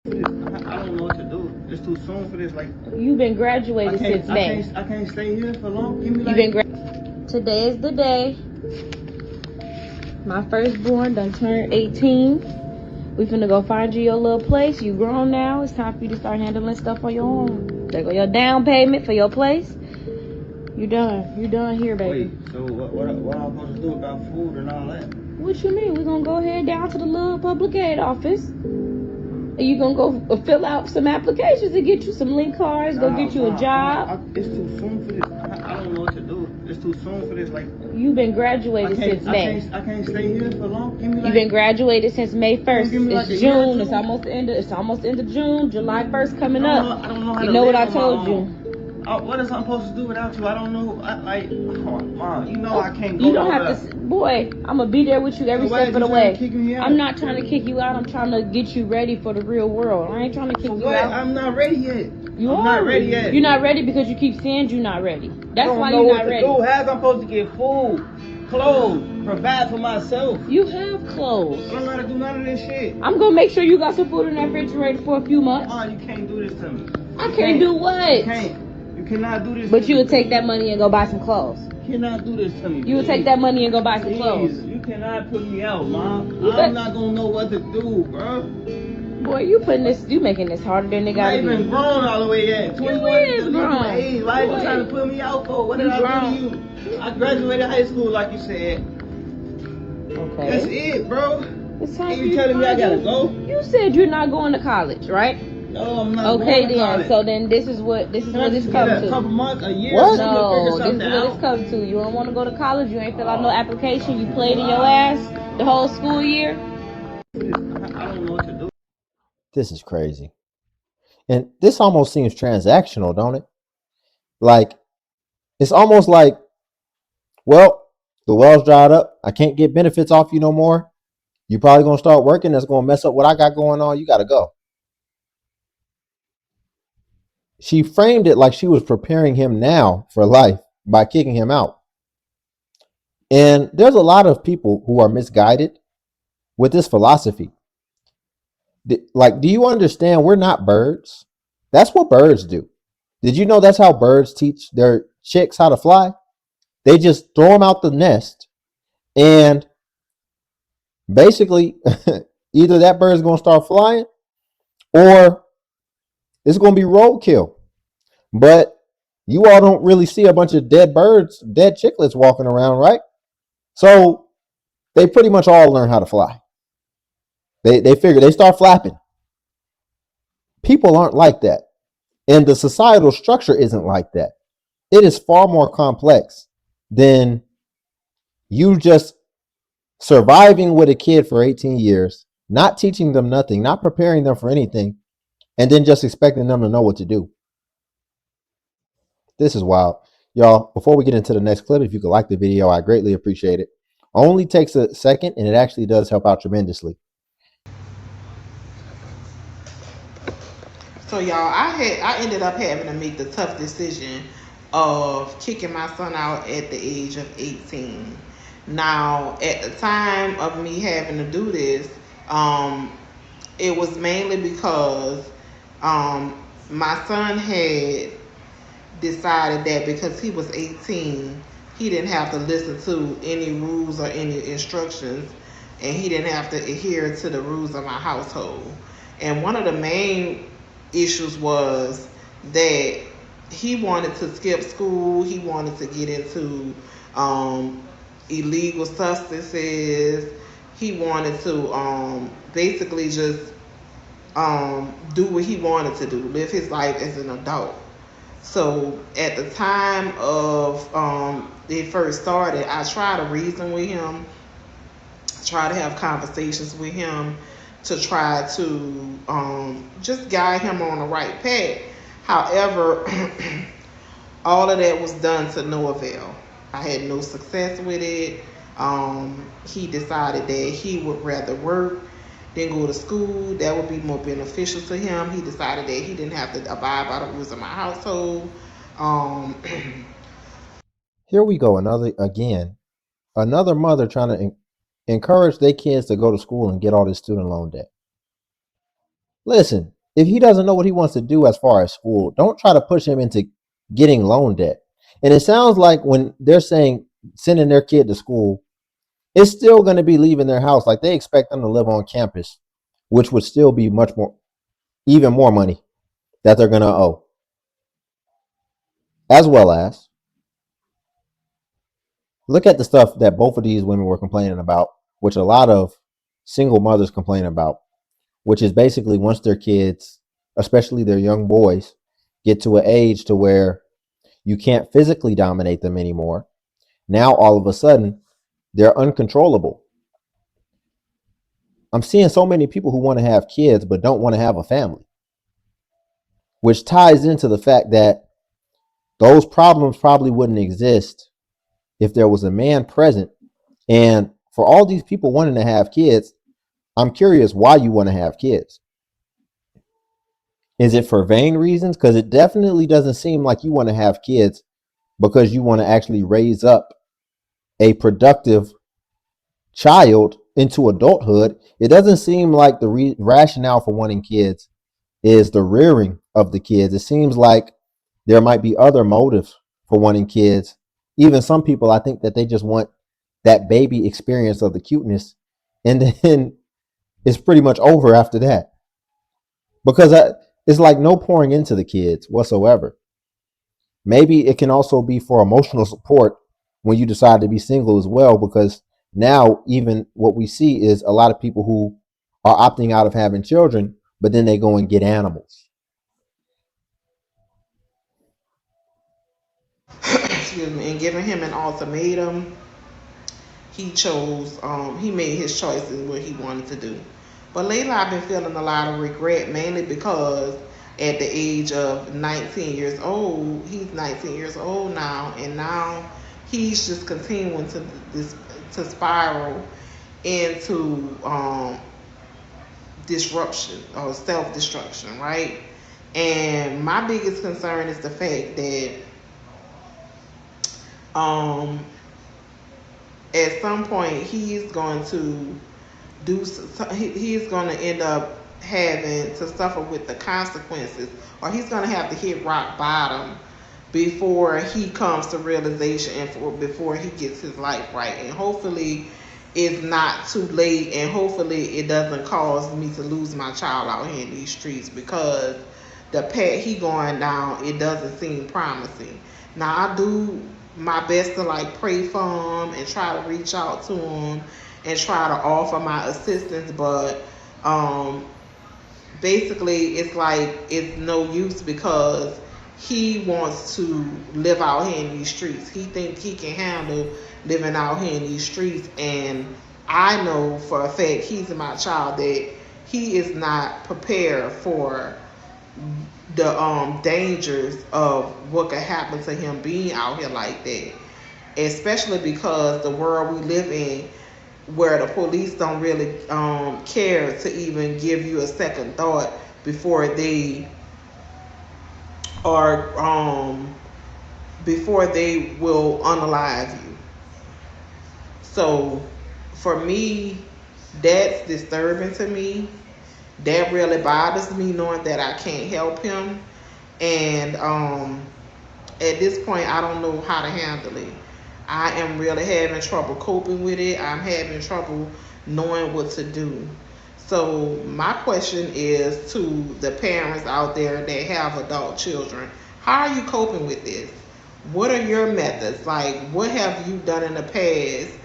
I don't know what to do. It's too soon for this. Like, you've been graduated since May. I can't stay here for long. Give me like. Today is the day. My firstborn done turned 18. We finna go find you your little place. You grown now. It's time for you to start handling stuff on your own. There go your down payment for your place. You done. You done here, baby. Wait, so what am I supposed to do about food and all that? What you mean? We're gonna go ahead down to the little public aid office. And you gonna go fill out some applications and get you some link cards, go get you a job. It's too soon for this. I don't know what to do. It's too soon for this. Like, you've been graduated since May. I can't stay here for long. Give me like, you've been graduated since May 1st. Like it's June. It's almost the end. It's almost the end of June. July 1st coming up. I don't know how you to know live what I on told my you. own. What is I supposed to do without you? I don't know. Mom, you know I can't go. You don't have to, boy. I'm gonna be there with you every step of the way. I'm not trying to kick you out. I'm trying to get you ready for the real world. I ain't trying to kick you out. I'm not ready yet. I'm not ready yet. You're not ready because you keep saying you're not ready. That's why you're not ready. How's I'm supposed to get food, clothes, provide for myself? You have clothes. I don't know how to do none of this shit. I'm gonna make sure you got some food in that refrigerator for a few months. Oh, you can't do this to me. I can't do what? You can't. You cannot do this. But you would take that money and go buy some clothes. You cannot do this to me. You would take that money and go buy some clothes. You cannot put me out, Mom. I'm not gonna know what to do, bro. Boy, you making this harder than they gotta be. I ain't even grown all the way yet. 21 is grown. Age. Why you trying to put me out for? What did I do to you? I graduated high school, like you said. Okay. That's it, bro. It's time and you telling me I gotta go? You said you're not going to college, right? No, I'm not. Okay, then. College. So then, this is what it's come to. A couple months, a year. What? No, this is what it's come to. You don't want to go to college. You ain't fill out no application. You played in your ass the whole school year. I don't know what to do. This is crazy. And this almost seems transactional, don't it? Like, it's almost like, well, the well's dried up. I can't get benefits off you no more. You're probably going to start working. That's going to mess up what I got going on. You got to go. She framed it like she was preparing him now for life by kicking him out. And there's a lot of people who are misguided with this philosophy. Like, do you understand we're not birds? That's what birds do. Did you know that's how birds teach their chicks how to fly? They just throw them out the nest, and basically either that bird's going to start flying or it's going to be roadkill. But you all don't really see a bunch of dead birds, dead chicklets walking around, right? So they pretty much all learn how to fly. They figure, they start flapping. People aren't like that. And the societal structure isn't like that. It is far more complex than you just surviving with a kid for 18 years, not teaching them nothing, not preparing them for anything, and then just expecting them to know what to do. This is wild. Y'all, before we get into the next clip, if you could like the video, I greatly appreciate it. Only takes a second, and it actually does help out tremendously. So y'all, I ended up having to make the tough decision of kicking my son out at the age of 18. Now, at the time of me having to do this, it was mainly because my son had decided that because he was 18, he didn't have to listen to any rules or any instructions, and he didn't have to adhere to the rules of my household. And one of the main issues was that he wanted to skip school. He wanted to get into illegal substances. He wanted to basically just do what he wanted to do, live his life as an adult. So at the time of it first started, I tried to reason with him, try to have conversations with him, to try to just guide him on the right path. However, all of that was done to no avail. I had no success with it. He decided that he would rather work than go to school. That would be more beneficial to him. He decided that he didn't have to abide by the rules of my household. Here we go, another mother trying to encourage their kids to go to school and get all this student loan debt. Listen, if he doesn't know what he wants to do as far as school, don't try to push him into getting loan debt. And it sounds like when they're saying sending their kid to school, it's still going to be leaving their house. Like they expect them to live on campus, which would still be much more, even more money that they're going to owe. As well as, look at the stuff that both of these women were complaining about, which a lot of single mothers complain about, which is basically once their kids, especially their young boys, get to an age to where you can't physically dominate them anymore. Now, all of a sudden, they're uncontrollable. I'm seeing so many people who want to have kids but don't want to have a family, which ties into the fact that those problems probably wouldn't exist if there was a man present. And for all these people wanting to have kids, I'm curious why you want to have kids. Is it for vain reasons? Because it definitely doesn't seem like you want to have kids because you want to actually raise up a productive child into adulthood. It doesn't seem like the rationale for wanting kids is the rearing of the kids. It seems like there might be other motives for wanting kids. Even some people, I think that they just want that baby experience of the cuteness, and then it's pretty much over after that. Because it's like no pouring into the kids whatsoever. Maybe it can also be for emotional support when you decide to be single as well, because now even what we see is a lot of people who are opting out of having children, but then they go and get animals. Excuse me, and giving him an ultimatum, he made his choice in what he wanted to do. But lately I've been feeling a lot of regret, mainly because at the age of 19 years old, he's 19 years old now, and now he's just continuing to spiral into disruption or self-destruction, right? And my biggest concern is the fact that um, at some point he's going to he's going to end up having to suffer with the consequences, or he's going to have to hit rock bottom before he comes to realization and before he gets his life right. And hopefully it's not too late, and hopefully it doesn't cause me to lose my child out here in these streets, because the path he going down, it doesn't seem promising. Now I do my best to like pray for him and try to reach out to him and try to offer my assistance, but um basically it's like it's no use, because he wants to live out here in these streets. He thinks he can handle living out here in these streets, and I know for a fact he's my child that he is not prepared for the dangers of what could happen to him being out here like that, especially because the world we live in, where the police don't really care to even give you a second thought before they are before they will unalive you. So for me, that's disturbing to me. That really bothers me, knowing that I can't help him. And at this point, I don't know how to handle it. I am really having trouble coping with it. I'm having trouble knowing what to do. So my question is to the parents out there that have adult children: how are you coping with this? What are your methods? Like, what have you done in the past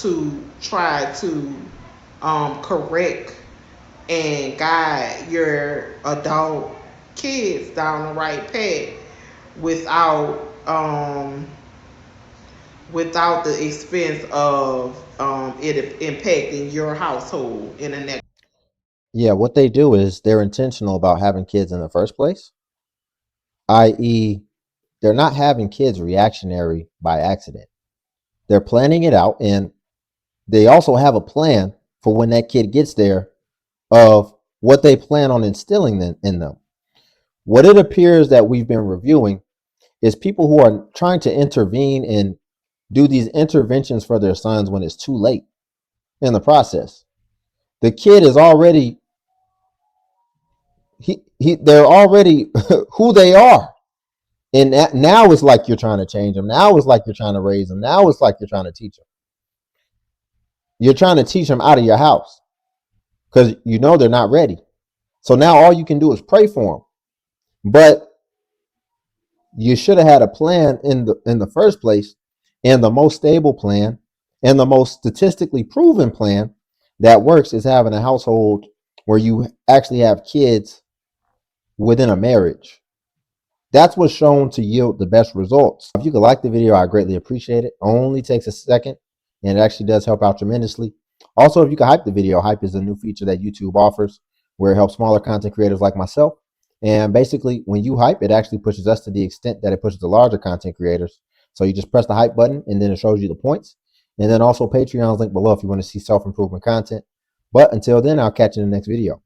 to try to correct and guide your adult kids down the right path without without the expense of it impacting your household in a negative? Yeah, what they do is they're intentional about having kids in the first place, i.e., they're not having kids reactionary by accident. They're planning it out, and they also have a plan for when that kid gets there of what they plan on instilling in them. What it appears that we've been reviewing is people who are trying to intervene and do these interventions for their sons when it's too late in the process. The kid is already they're already who they are. And now it's like you're trying to change them. Now it's like you're trying to raise them. Now it's like you're trying to teach them. You're trying to teach them out of your house because you know they're not ready. So now all you can do is pray for them. But you should have had a plan in the first place, and the most stable plan and the most statistically proven plan that works is having a household where you actually have kids within a marriage. That's what's shown to yield the best results. If you could like the video, I greatly appreciate it. Only takes a second, and it actually does help out tremendously. Also, if you could hype the video, hype is a new feature that YouTube offers where it helps smaller content creators like myself. And basically, when you hype, it actually pushes us to the extent that it pushes the larger content creators. So you just press the hype button, and then it shows you the points. And then also Patreon's link below if you want to see self-improvement content. But until then, I'll catch you in the next video.